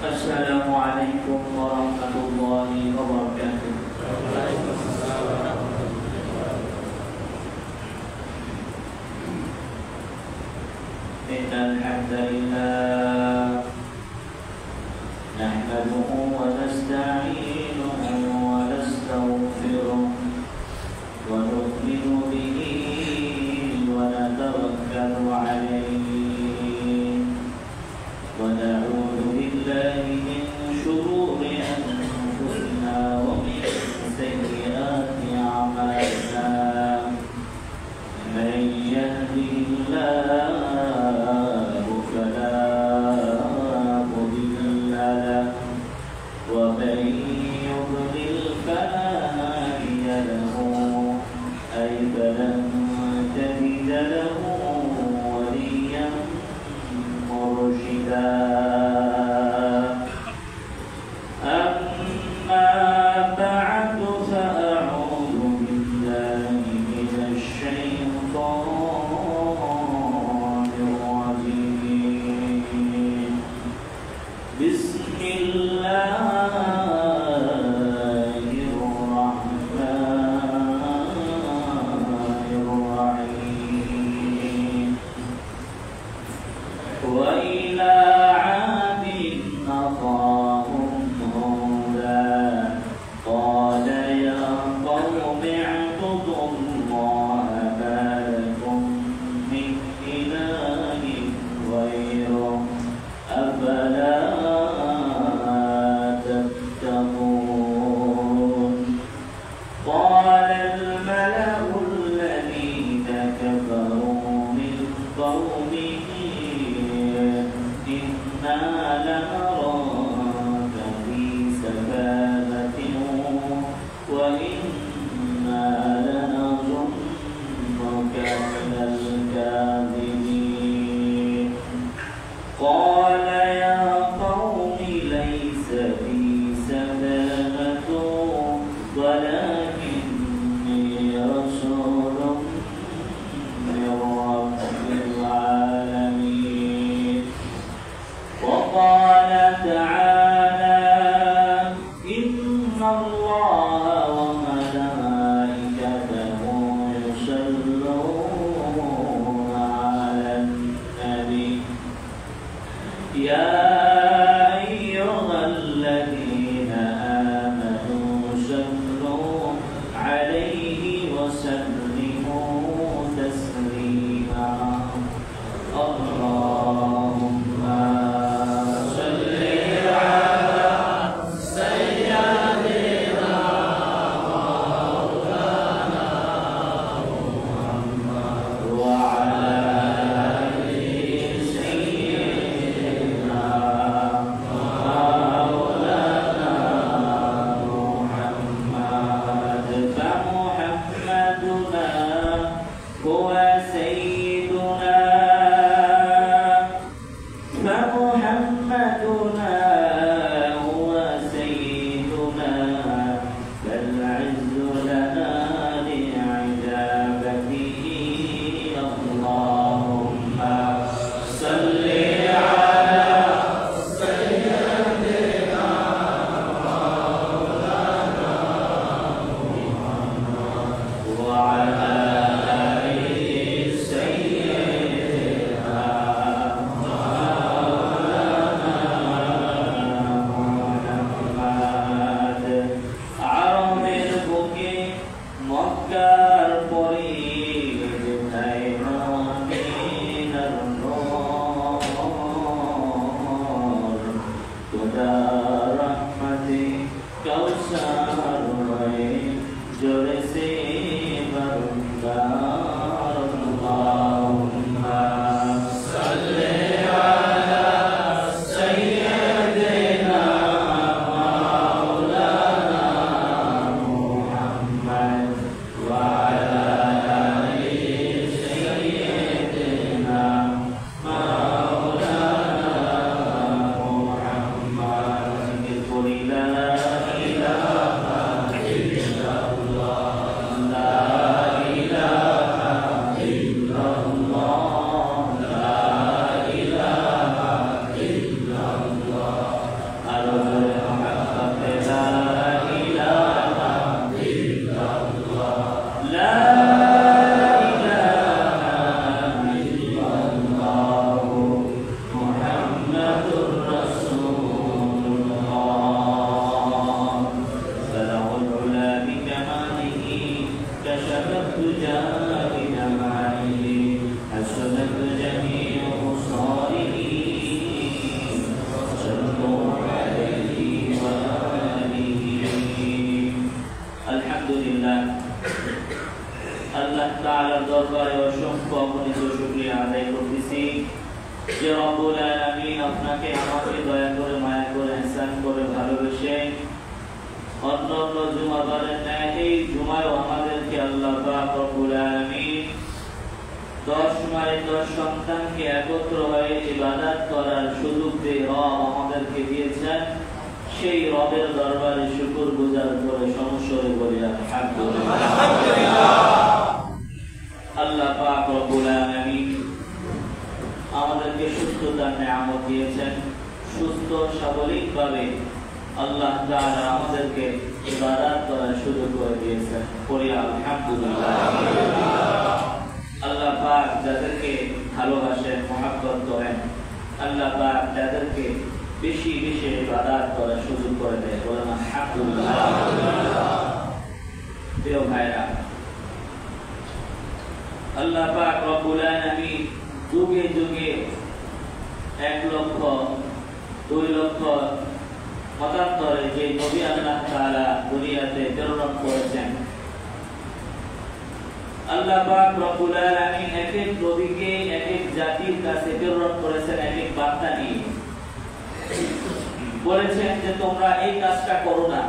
Assalamualaikum warahmatullahi wabarakatuh. Innal hamdalillah nahmaduhu wa nasta'inuhu wa nastaghfiruh wa nu'minu bihi wa natawakkalu alayhi wa na'udzu billahi min shururi anfusina wa min sayyiati a'malina. Man yahdihillahu fala mudilla lahu wa man yudlil fala hadiya lahu falan tajida lahu waliyyan murshida. Amma ba'du fa'a'udzu billahi minasy syaithanir rajim. Bismillahirrahmanirrahim. Wa ila 'adin akhahum Huda qala ya qaumi i'budullaha ma lakum min ilahin ghairuh afala tattaqun. Qala al-mala'u alladhina kafaru min qawmihi inna lanaraka fi safahatin wa inna lanazunnuka minal kadhibin. Qala ya qaumi laysa bi safahatun walakinni rasulun min rabbil alamin. وقال تعالى إن الله وملائكته يصلون على النبي يا أيها الذين آمنوا صلوا عليه وسلموا تسليما. اللهم করতেছি যে রব্বুল আলামিন আপনাকে আমাকে দয়া করে মায়া করে ইহসান করে ভালোবেসে অন্যান্য জুমাবারের ন্যায় এই জুমায় আমাদেরকে আল্লাহ পাক রব্বুল আলামিন 10 মাসে 10 সন্তানকে একত্র হয়ে ইবাদত করার সুযোগ দিয়ে রব আমাদেরকে দিয়েছেন। সেই রবের দরবারে শুকরগুজার করে সমস্বরে বলি আলহামদুলিল্লাহ। আল্লাহ পাক রব্বুল আলামিন আমাদেরকে সুস্থতার নিয়ামত দিয়েছেন, সুস্থ স্বাভাবিকভাবে আল্লাহ তাআলা আমাদেরকে ইবাদত করার সুযোগ করে দিয়েছেন। বলি আলহামদুলিল্লাহ। আল্লাহ পাক যাদেরকে ভালোবাসেন, মহব্বত করেন, আল্লাহ পাক যাদেরকে বেশি বেশি ইবাদত করার সুযোগ করে দেয়। বলেন আলহামদুলিল্লাহ। প্রিয় ভাইরা, আল্লাহ পাক রব্বুল আলামিন যুগে যুগে 1 লক্ষ 2 লক্ষ মতান্তরে যে নবী আল্লাহ তাআলা দুনিয়াতে প্রেরণ করেছেন, আল্লাহ পাক রব্বুল আলামিন এক এক নবীকে এক এক জাতির কাছে প্রেরণ করেছেন এক এক বার্তা নিয়ে। বলেছেন যে তোমরা এই কাজটা করো না,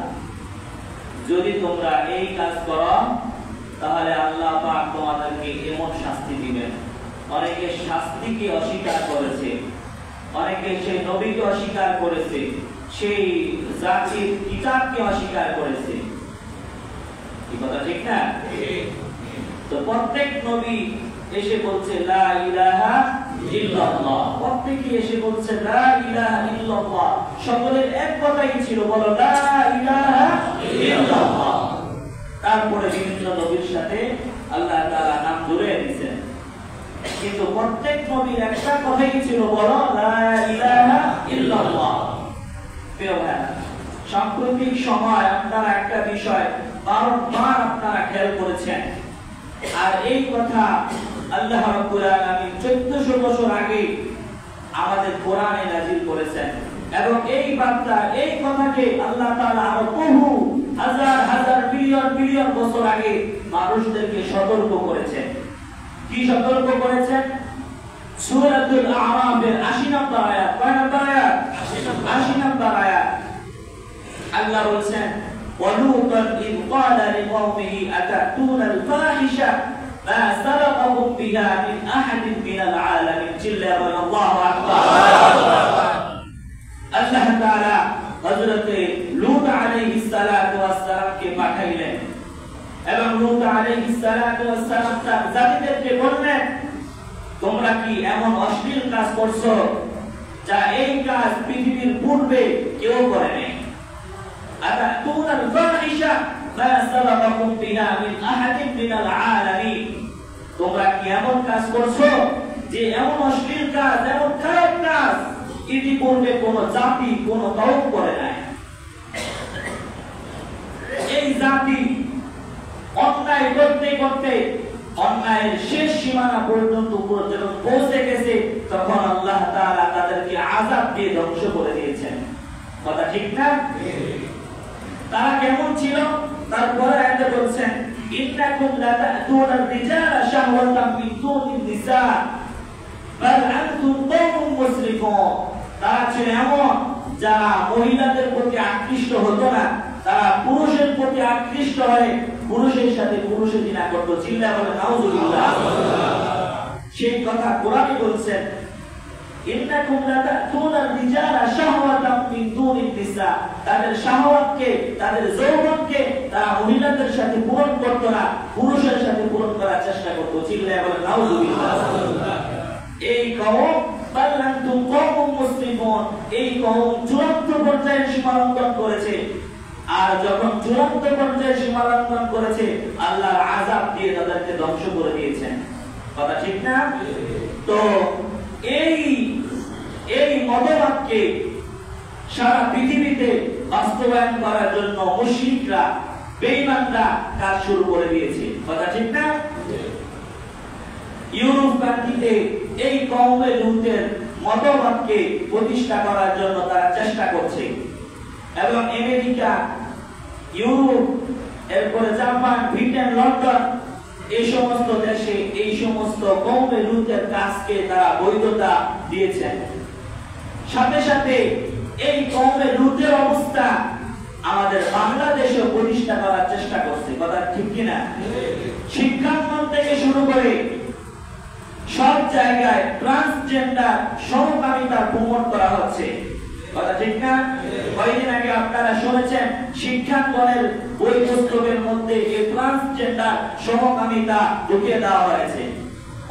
যদি তোমরা এই কাজ করো তাহলে আল্লাহ পাক তোমাদেরকে এমন শাস্তি দিবেন। অনেকে শাস্তিকে অস্বীকার করেছে, অনেকে সেই নবীকে অস্বীকার করেছে, সেই জাতির কিতাবকে অস্বীকার করেছে। কি কথা ঠিক না? তো প্রত্যেক নবী এসে বলছে লা ইলাহা ইল্লাল্লাহ, প্রত্যেকই এসে বলছে লা ইলাহা ইল্লাল্লাহ। সকলের এক কথাই ছিল, বলো লা ইলাহা ইল্লাল্লাহ। তারপরে বিভিন্ন নবীর সাথে আল্লাহ তাআলা নাম জুড়ে দিয়েছেন, কিন্তু প্রত্যেক নবীর একটা কথাই ছিল, বলো লা ইলাহা ইল্লাল্লাহ। প্রিয় ভাইরা, সাম্প্রতিক সময় আপনারা একটা বিষয় বারবার আপনারা খেয়াল করেছেন, আর এই কথা আল্লাহ রাব্বুল আলামিন 1400 বছর আগে আমাদের কোরআনে নাযিল করেছেন, এবং এই বার্তা এই কথাকে আল্লাহ তাআলা আরো বহু হাজার হাজার বিলিয়ন বিলিয়ন বছর আগে মানুষদেরকে সতর্ক করেছেন। কি সতর্ক করেছেন? সূরাতুল আ'রাফের 80 নম্বর আয়াত। কয় নম্বর আয়াত? 80 নম্বর আয়াত। আল্লাহ বলেন وَلُوطًا إِذْ قَالَ لِقَوْمِهِ أَتَأْتُونَ الْفَاحِشَةَ مَا سَبَقَكُم بِهَا مِنْ أَحَدٍ مِنَ الْعَالَمِينَ চিল্লায়ে বলেন আল্লাহু আকবার। আল্লাহ তাআলা হযরত লূত আলাইহিস সালাতু ওয়াস সালামকে পাঠাইলেন, এবং লূত আলাইহিস সালাতু ওয়াস সালাম তার জাতিদেরকে বললেন, তোমরা কি এমন অশ্লীল কাজ করছো যা এই কাজ পৃথিবীর পূর্বে কেউ করে নাই? أتأتون الفاحشة ما سبقكم بها من أحد من العالمين। তোমরা কি এমন কাজ করছো যে এমন অশ্লীল কাজ, এমন খারাপ কাজ ইতিপূর্বে কোন জাতি কোন কওম করে নাই। এই জাতি অন্যায় করতে করতে অন্যায়ের শেষ সীমানা পর্যন্ত যখন পৌঁছে গেছে, তখন আল্লাহ তাআলা তাদেরকে আযাব দিয়ে ধ্বংস করে দিয়েছেন। কথা ঠিক না? তারা কেমন ছিল? তারপরে আয়াতে বলছেন ইন্নাকুম লা তা'তুনা আর-রিজালা শাহওয়াতাম মিন দুনিন নিসা বাল আনতুম কওমুম মুসরিফুন। তারা ছিল এমন যারা মহিলাদের প্রতি আকৃষ্ট হতো না, তারা পুরুষের প্রতি আকৃষ্ট হয়ে পুরুষের সাথে পুরুষের জিনা করত। চিল্লায়ে বলেন নাউযুবিল্লাহ। সেই কথা কোরআনে বলছেন ইন্নাকুম লা তা'তুনা আর-রিজালা শাহওয়াতাম মিন দুনিন নিসা। তাদের শাহওয়াতকে, তাদের যৌবনকে তারা মহিলাদের সাথে পূরণ করত না, পুরুষের সাথে পূরণ করার চেষ্টা করত। চিল্লায়ে বলেন নাউযুবিল্লাহ। এই কওম বাল আনতুম কওমুম মুসলিমুন, এই কওম চূড়ান্ত পর্যায়ে সীমালঙ্ঘন করেছে। আর যখন চূড়ান্ত পর্যায়ে সীমালঙ্ঘন করেছে, আল্লাহর আযাব দিয়ে তাদেরকে ধ্বংস করে দিয়েছেন। কথা ঠিক না? তো এই মতবাদকে সারা পৃথিবীতে বাস্তবায়ন করার জন্য মুশরিকরা, বেঈমানরা কাজ শুরু করে দিয়েছে। কথা ঠিক না? ইউরোপ কান্ট্রিতে এই কওমে লূতের মতবাদকে প্রতিষ্ঠা করার জন্য তারা চেষ্টা করছে, এবং আমেরিকা, ইউরোপ, এরপরে জাপান, ব্রিটেন, লন্ডন, এই সমস্ত দেশে এই সমস্ত কওমে লূতের কাজকে তারা বৈধতা দিয়েছেন। সাথে সাথে এই কওমে লূতের অবস্থা আমাদের বাংলাদেশেও প্রতিষ্ঠা করার চেষ্টা করছে। কথা ঠিক কিনা? শিক্ষাঙ্গন থেকে শুরু করে সব জায়গায় ট্রান্সজেন্ডার সমকামিতা প্রমোট করা হচ্ছে। কথা ঠিক না? কয়েকদিন আগে আপনারা শুনেছেন শিক্ষাঙ্গনের বই পুস্তকের মধ্যে এই ট্রান্সজেন্ডার সমকামিতা ঢুকিয়ে দেওয়া হয়েছে।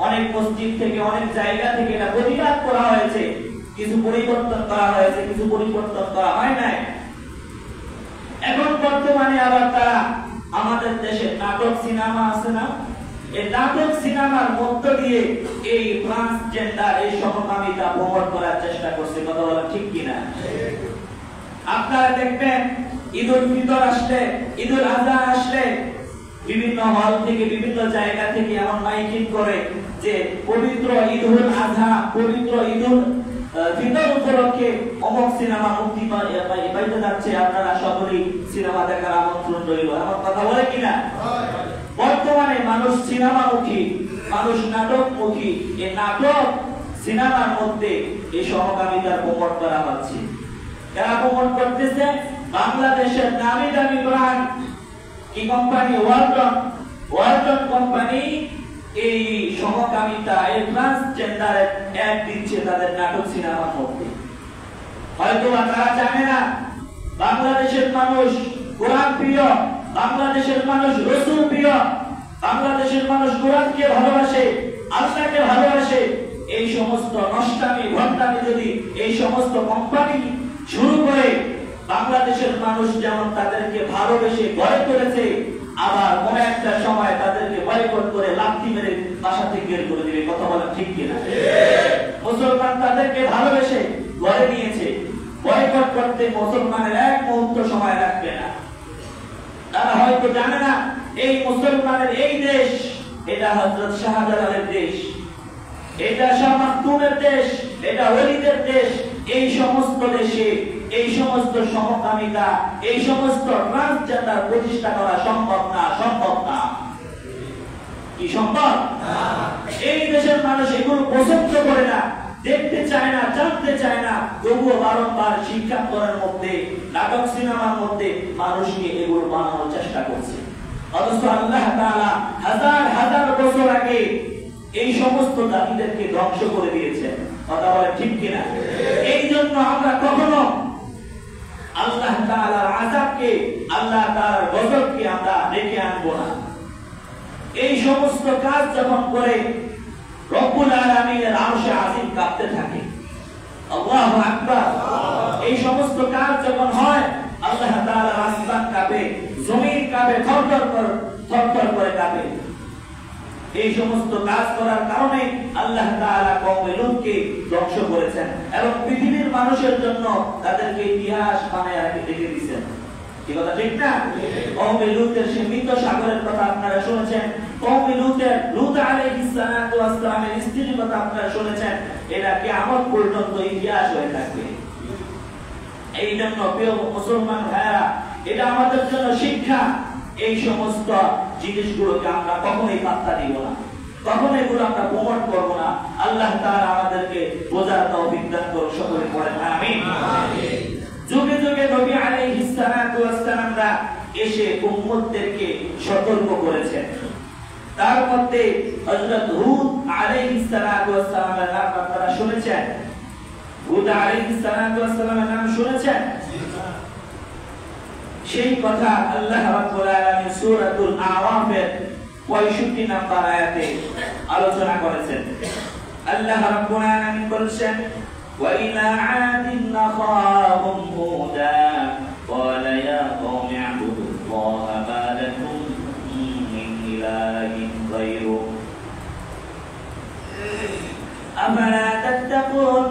অনেক মসজিদ থেকে অনেক জায়গা থেকে এটা প্রতিবাদ করা হয়েছে, কিছু পরিবর্তন করা হয়েছে, কিছু পরিবর্তন করা হয় নাই। এখন বর্তমানে আবার তারা আমাদের দেশে নাটক সিনেমা আছে না, এই নাটক সিনেমার মধ্য দিয়ে এই ট্রান্সজেন্ডার এই সমকামিতা প্রমোট করার চেষ্টা করছে। কথা বলা ঠিক কিনা? আপনারা দেখবেন ঈদুল ফিতর আসলে, ঈদুল আজহা আসলে বিভিন্ন হল থেকে বিভিন্ন জায়গা থেকে এমন মাইকিং করে যে পবিত্র ঈদুল আজহা, পবিত্র ঈদুল ফিতর উপলক্ষে অমুক সিনেমা মুক্তি পাইতে যাচ্ছে, আপনারা সকলেই সিনেমা দেখার আমন্ত্রণ রইল। এমন কথা বলে কিনা? বর্তমানে মানুষ সিনেমামুখী, মানুষ নাটকমুখী। এই নাটক সিনেমার মধ্যে এই সমকামিতার প্রমোট করা হচ্ছে। যারা প্রমোট করতেছে বাংলাদেশের নামি দামি ব্র্যান্ড কি কোম্পানি, ওয়ালটন কোম্পানি এই সমকামিতা, এই ট্রান্সজেন্ডার অ্যাড দিচ্ছে তাদের নাটক সিনেমার মধ্যে। হয়তো তারা জানে না বাংলাদেশের মানুষ কোরআন প্রিয়, বাংলাদেশের মানুষ রাসূল প্রিয়, বাংলাদেশের মানুষ কোরআনকে ভালোবাসে, আল্লাহকে ভালোবাসে। এই সমস্ত নষ্টামি ভণ্ডামি যদি এই সমস্ত কোম্পানি শুরু করে, বাংলাদেশের মানুষ যেমন তাদেরকে ভালোবেসে গড়ে তুলেছে, আবার কোন একটা সময় তাদেরকে বয়কট করে লাথি মেরে বাসা থেকে বের করে দিবে। কথা বলা ঠিক কিনা? মুসলমান তাদেরকে ভালোবেসে গড়ে নিয়েছে, বয়কট করতে মুসলমানের এক মুহূর্ত সময় রাখবে না। তারা হয়তো জানে না এই মুসলমানের এই দেশ, এটা হযরত শাহজালালের দেশ, এটা শাহ মাকতুমের দেশ, এটা ওলিদের দেশ। এই সমস্ত দেশে এই সমস্ত সমকামিতা, এই সমস্ত ট্রান্সজেন্ডার প্রতিষ্ঠা করা সম্ভব না। সম্ভব না? কি সম্ভব? এই দেশের মানুষ এগুলো পছন্দ করে না, দেখতে চায় না, জানতে চায় না। তবুও বারংবার শিক্ষাঙ্গনের মধ্যে, নাটক সিনেমার মধ্যে মানুষকে এগুলো বানানোর চেষ্টা করছে। অথচ আল্লাহ তাআলা হাজার হাজার বছর আগে এই সমস্ত জাতিদেরকে ধ্বংস করে দিয়েছেন। কথা বলে ঠিক কিনা? এই জন্য আমরা কখনো আল্লাহ তাআলার আযাবকে, আল্লাহ তাআলার গজবকে আমরা ডেকে আনবো না। এই সমস্ত কাজ যখন করে রব্বুল আলামিনের আরশে আজিম কাঁপতে থাকে। আল্লাহু আকবার। এই সমস্ত কাজ যখন হয় আল্লাহ তাআলার আসমান কাঁপে, জমিন কাঁপে, থরথর করে কাঁপে। এই সমস্ত কাজ করার কারণে আল্লাহ তাআলা কওমে লূতকে ধ্বংস করেছেন এবং পৃথিবীর মানুষের জন্য তাদেরকে ইতিহাস বানায় রেখে দিয়েছেন। কি কথা ঠিক না? কওমে লূতের সেই মৃত সাগরের কথা আপনারা শুনেছেন, কওমে লূত আলাইহিস সালাতু ওয়াস সালামের স্ত্রীর কথা আপনারা শুনেছেন। এটা কিয়ামত পর্যন্ত ইতিহাস হয়ে থাকবে। এই জন্য প্রিয় মুসলমান ভাইরা, এটা আমাদের জন্য শিক্ষা। এই সমস্ত জিনিসগুলোকে আমরা কখনোই পাত্তা দিব না, কখনো এগুলো আমরা প্রমোট করব না। আল্লাহ তাআলা আমাদেরকে বোঝার তৌফিক দান করুন। সকলে পড়েন আমিন। যুগে যুগে নবী আলাইহিস সালাতু ওয়াস সালামরা এসে উম্মতদেরকে সতর্ক করেছেন। তার মধ্যে হযরত হুদ আলাইহিস সালাতু ওয়াস সালামের নাম আপনারা শুনেছেন? হুদ আলাইহিস সালাতু ওয়াস সালামের নাম শুনেছেন? সেই কথা আল্লাহ রাব্বুল আলামিন সূরাতুল আরাফের 65 নম্বর আয়াতে আলোচনা করেছেন। আল্লাহ রাব্বুল আলামিন বলেছেন, ওয়া ইলা আদিন নাখাহুম হুদা ক্বালা ইয়া কওমি আ'বুদুল্লাহা মা লাকুম মিন ইলাহিন গায়রু আফালা তাত্তাকুন।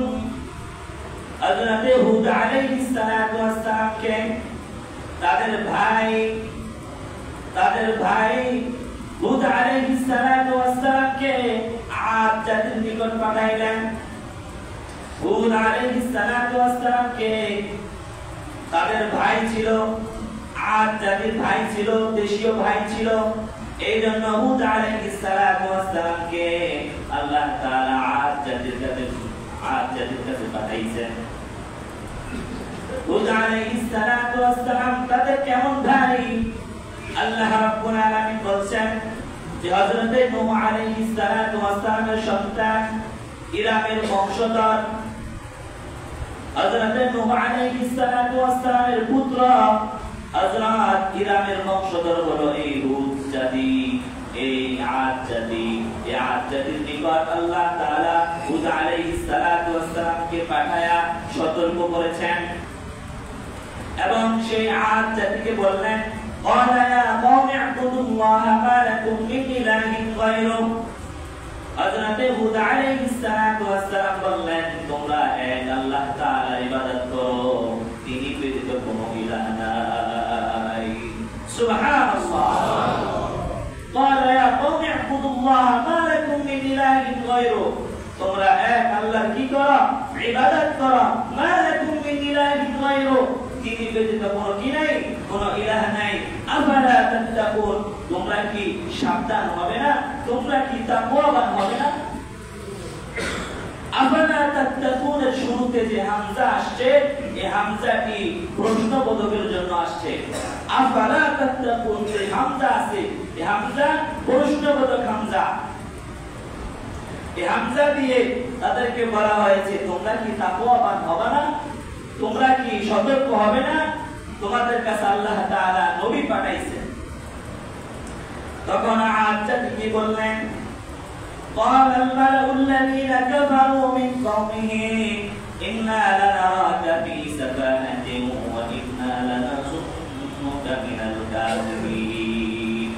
হযরত হুদ আলাইহিস সালাতু ওয়াস সালামকে তাদের ভাই হুদ আলাইহিস সালাতু ওয়াস সালামকে আদ জাতির নিকট পাঠাইলেন। হুদ আলাইহিস সালাতু ওয়াস সালামকে তাদের ভাই ছিল, আদ জাতির ভাই ছিল, দেশীয় ভাই ছিল। এই জন্য হুদ আলাইহিস সালাতু ওয়াস সালামকে আল্লাহ তাআলা আদ জাতির কাছে পাঠাইছেন। হুদ আলাইহিস সালাতু ওয়াস সালাম তাদের কেমন ভাই? আল্লাহ রাব্বুল আলামিন বলেন যে হযরত নূহ আলাইহিস সালাতু ওয়াস সালামের সন্তান ইরামের বংশধর হযরত নূহ আলাইহিস সালাতু ওয়াস সালামের পুত্র হযরত ইরামের বংশধর হলো এই হুদ জাতি, এই আদ জাতি। এই আদ জাতির নিকট আল্লাহ তাআলা হুদ আলাইহিস সালাতু ওয়াস সালামকে পাঠায়া সতর্ক করেছেন এবং সেই আদ জাতিকে বললেন قال يا قوم اعبدوا الله ما لكم من إله غيره। হযরত হুদ আলাইহিস সালাতু ওয়াস সালাম বললেন তোমরা এক আল্লাহ তাআলার ইবাদত করো, তিনি ব্যতীত কোনো ইলাহ নাই। সুবহানাল্লাহ। قال يا قوم اعبدوا الله ما لكم من إله غيره। তোমরা এক আল্লাহর কি করো? ইবাদত করো। মা লাকুম মিন ইলাহিন গায়রু, তিনি ব্যতীত কোনো কি নাই, কোনো ইলাহ নাই। আফালা তাত্তাকুন, তোমরা কি সাবধান হবে না? তোমরা কি তাকওয়াবান হবে না? আফালা তাত্তাকুন এর শুরুতে যে হামজা আসছে, এই হামজাটি প্রশ্নবোধকের জন্য আসছে। আফালা তাত্তাকুন যে হামজা আছে, এই হামজা প্রশ্নবোধক হামজা। এই হামজা দিয়ে তাদেরকে বলা হয়েছে তোমরা কি তাকওয়াবান হবে না? তোমরা কি সতর্ক হবে না? তোমাদের কাছে আল্লাহ তাআলা নবী পাঠাইছেন। তখন আদ জাতি কি বললেন? قال الملأ الذين كفروا من قومه إنا لنراك في سفاهة وإنا لنظنك من الكاذبين।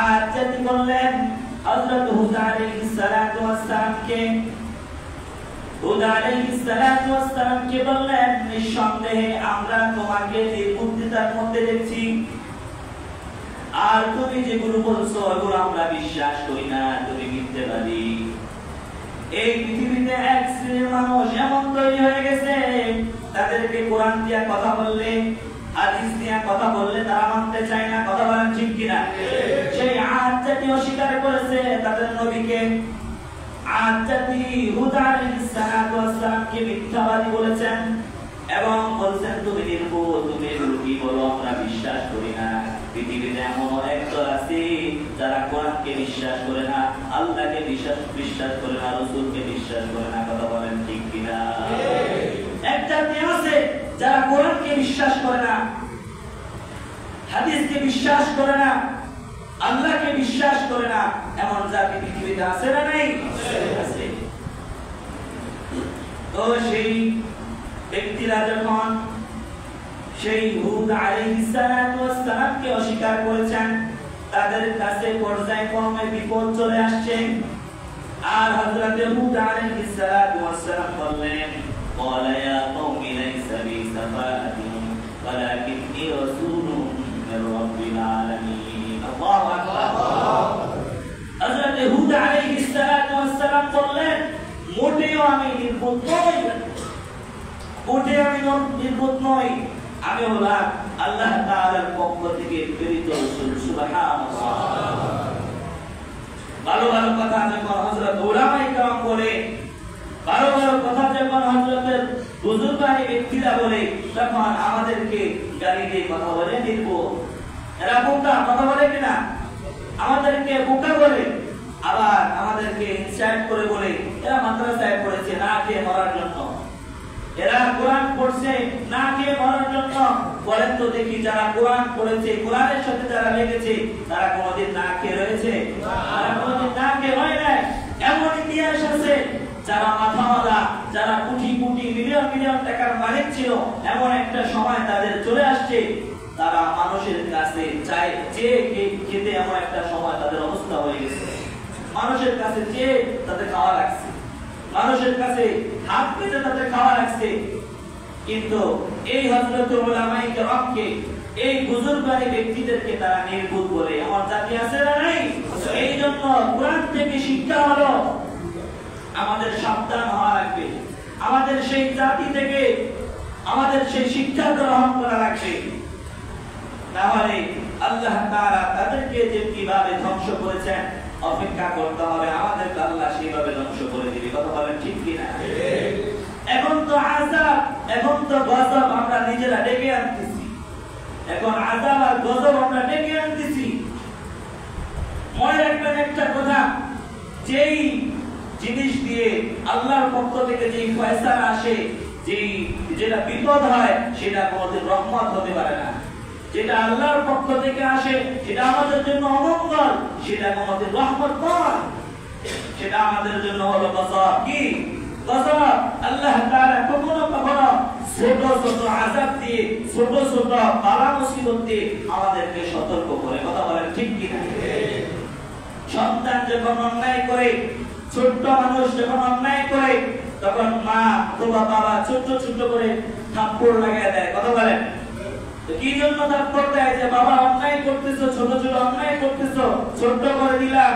আদ জাতি বললেন হযরত হুদ আলাইহিস সালাতু ওয়াস সালামকে, হুদ আলাইহিস সালাতু ওয়াস সালামকে বললেন নিঃসন্দেহে আমরা তোমাকে নির্বুদ্ধিতার মধ্যে দেখছি, আর তুমি যেগুলো বলছো এগুলো আমরা বিশ্বাস করি না, তুমি মিথ্যাবাদী। এই পৃথিবীতে এক শ্রেণীর মানুষ এমন তৈরি হয়ে গেছে তাদেরকে কোরআন দিয়ে কথা বললে, হাদিস দিয়ে কথা বললে তারা মানতে চায় না। কথা বলেন ঠিক কিনা? সেই আদ জাতি অস্বীকার করেছে তাদের নবীকে। আদ জাতি হুদ আলাইহিস সালাতু ওয়াস সালামকে মিথ্যাবাদী বলেছেন এবং বলছেন তুমি নির্বোধ, তুমি এগুলো কি বলো আমরা বিশ্বাস করি না। পৃথিবীতে এমন অনেক দল আছে যারা কোরআনকে বিশ্বাস করে না, আল্লাহকে বিশ্বাস করে না, রাসূলকে বিশ্বাস করে না। কথা বলেন ঠিক কিনা? এক জাতি আছে যারা কোরআনকে বিশ্বাস করে না, হাদিসকে বিশ্বাস করে না, আল্লাহকে বিশ্বাস করে না। এমন জাতি পৃথিবীতে আছে না নাই? আছে। তো সেই ব্যক্তিরা যখন সেই হুদ আলাইহিস সালাতু ওয়াস সালামকে অস্বীকার করেছেন, তাদের কাছে পর্যায়ক্রমে বিপদ চলে আসছে। আর হযরত হুদ আলাইহিস সালাতু ওয়াস সালাম বললেন قال يا قوم ليس بي سفاهة ولكني رسول من رب العالمين। الله أكبر। হযরত হুদ আলাইহিস সালাতু ওয়াস সালাম বললেন মোটেও আমি নির্বোধ নই, মোটেও আমি নির্বোধ নই, আমি হলাম আল্লাহ তাআলার পক্ষ থেকে প্রেরিত রাসূল। সুবহানাল্লাহ। ভালো ভালো কথা যখন হযরত উলামায়ে কেরাম বলে, ভালো ভালো কথা যখন হযরতের বুজুর্গানি ব্যক্তিরা বলে, তখন আমাদেরকে গালি দিয়ে কথা বলে নির্বোধ। এরা বোকা, কথা বলে কিনা? আমাদেরকে বোকা বলে, আবার আমাদেরকে ইনসাল্ট করে বলে এরা মাদ্রাসায় পড়েছে না খেয়ে মরার জন্য, এরা কোরআন পড়ছে না খেয়ে মরার জন্য। বলেন তো দেখি, যারা কোরআন পড়েছে, কোরআনের সাথে যারা লেগেছে, তারা কোনোদিন না খেয়ে রয়েছে? তারা কোনোদিন না খেয়ে হয় নাই। এমন ইতিহাস আছে যারা মাথাওয়ালা, যারা কোটি কোটি মিলিয়ন মিলিয়ন টাকার মালিক ছিল, এমন একটা সময় তাদের চলে আসছে তারা মানুষের কাছে চায় চেয়ে খেতে, এমন একটা সময় তাদের অবস্থা হয়ে গেছে। মানুষের কাছে চেয়ে তাদের খাওয়া লাগছে, মানুষের কাছে হাত পেতে তাদের খাওয়া লাগছে। কিন্তু এই হযরত উলামায়ে কেরামকে, এই বুজুর্গানি ব্যক্তিদেরকে তারা নির্বোধ বলে। আমার জাতি আছে না নাই? এই জন্য কোরআন থেকে শিক্ষা হলো আমাদের সাবধান হওয়া লাগবে, আমাদের সেই জাতি থেকে আমাদের সেই শিক্ষা গ্রহণ করা লাগবে। তাহলে আল্লাহ তাআলা তাদেরকে যে কিভাবে ধ্বংস করেছেন অপেক্ষা করতে হবে, আমাদেরকে আল্লাহ সেইভাবে ধ্বংস করে দিবে। কথা বলেন ঠিক কি না? এখন তো আযাব, এখন তো গজব আমরা নিজেরা ডেকে আনতেছি। এখন আযাব আর গজব আমরা ডেকে আনতেছি। মনে রাখবেন একটা কথা, যেই জিনিস দিয়ে আল্লাহর পক্ষ থেকে যেই ফয়সালা আসে, যেটা বিপদ হয়, সেটা কোনোদিন রহমত হতে পারে না। যেটা আল্লাহর পক্ষ থেকে আসে সেটা আমাদের জন্য অমঙ্গল, সেটা কোনোদিন রহমত নয়, সেটা আমাদের জন্য হলো গজব। কি গজব? আল্লাহ তাআলা কখনো কখনো ছোট ছোট আযাব দিয়ে, ছোট ছোট বালা মুসিবত দিয়ে আমাদেরকে সতর্ক করে। কথা বলেন ঠিক কি না? সন্তান যখন অন্যায় করে, ছোট্ট মানুষ যখন অন্যায় করে, তখন মা অথবা বাবা ছোট ছোট করে থাপ্পড় লাগিয়ে দেয়। কথা বলেন কি জন্য থাপ্পড় দেয়? যে বাবা অন্যায় করতেছো, ছোট ছোট অন্যায় করতেছো, ছোট করে দিলাম,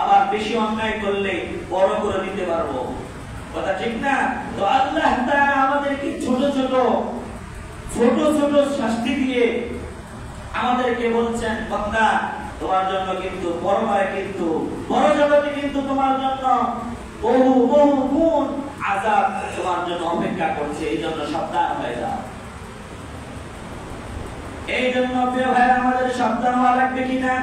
আবার বেশি অন্যায় করলে বড় করে দিতে পারবো। কথা ঠিক না? তো আল্লাহ তাআলা আমাদেরকে ছোট ছোট শাস্তি দিয়ে আমাদেরকে বলছেন, বান্দা তোমার জন্য কিন্তু বড় হয়, কিন্তু বড় জগতে কিন্তু তোমার জন্য বহু বহু গুণ আযাব তোমার জন্য অপেক্ষা করছে। এই জন্য সাবধান হয়ে যাও। এই জন্য প্রিয় ভাই, আমাদের সাবধান হওয়া লাগবে কিনা?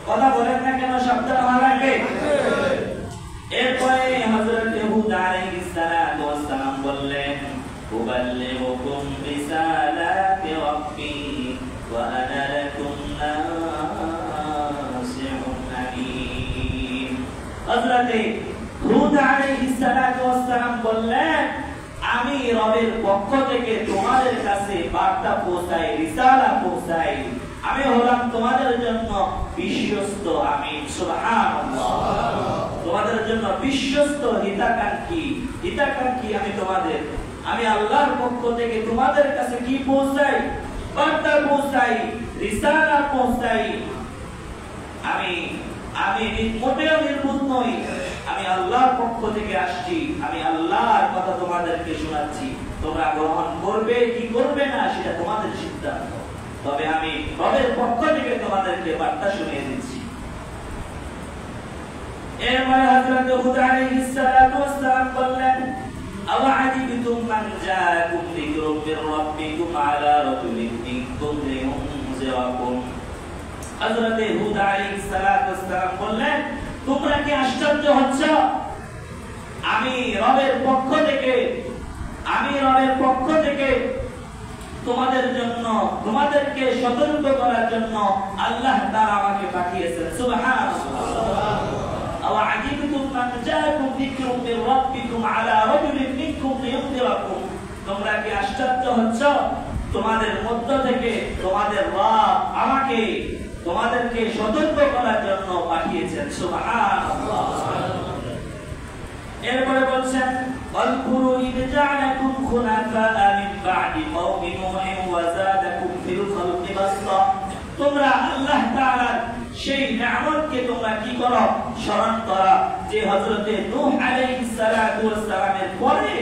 কথা বলেন না কেন? সাবধান হওয়া লাগবে। এরপরে হযরত হুদ আলাইহিস সালাম বললেন, উবাল্লিগুকুম রিসালাতি রাব্বি ওয়া আনা লাকুম নাসিহুন আমিন। হযরত হুদ আলাইহিস সালাম বললেন, আমি রবের পক্ষ থেকে তোমাদের কাছে বার্তা পৌঁছাই, রিসালা পৌঁছাই। আমি হলাম তোমাদের জন্য বিশ্বস্ত। আমিন, সুবহানাল্লাহ। তোমাদের জন্য বিশ্বস্ত হিতাকাঙ্ক্ষী আমি তোমাদের। আমি আল্লাহর পক্ষ থেকে তোমাদের কাছে কি পৌঁছাই? বার্তা পৌঁছাই, রিসালা পৌঁছাই। আমি মোটেও নির্ভুল নই। আমি আল্লাহর পক্ষ থেকে আসছি। আমি আল্লাহর কথা তোমাদেরকে শোনাচ্ছি। তোমরা গ্রহণ করবে কি করবে না সেটা তোমাদের সিদ্ধান্ত। তবে আমি রবের পক্ষ থেকে তোমাদেরকে বার্তা শুনিয়ে দিচ্ছি। এরপরে হযরত হুদ আলাইহিস সালাম বললেন, আওয়াজিবতুম মান জাআকুম যিকরুম মির রাব্বিকুম আলা রাজুলিন মিনকুম লিয়ুনজিরাকুম। হযরত হুদ আলাইহিস সালাম বললেন, তোমরা কি আশ্চর্য হচ্ছ? আমি রবের পক্ষ থেকে তোমাদের জন্য, তোমাদেরকে সতর্ক করার জন্য আল্লাহ তাআলা আমাকে পাঠিয়েছেন। সুবহানাল্লাহ। আওয়াজিবতুম মান জাআকুম যিকরুম মির রাব্বিকুম আলা রাজুলিন মিনকুম লিয়ুনজিরাকুম। তোমরা কি আশ্চর্য হচ্ছ? তোমাদের মধ্য থেকে তোমাদের রব আমাকে তোমাদেরকে সতর্ক করার জন্য পাঠিয়েছেন। সুবহানাল্লাহ। এরপরে বলছেন, আযকুরু ইয জা'আলাকুম খুলাফা মিন বা'দি কওমি নূহ ওয়া যাদাকুম ফিল খালকি বাসতা। তোমরা আল্লাহ তাআলার সেই নিয়ামতকে তোমরা কি করো? স্মরণ করো, যে হযরত নূহ আলাইহিস সালামের পরে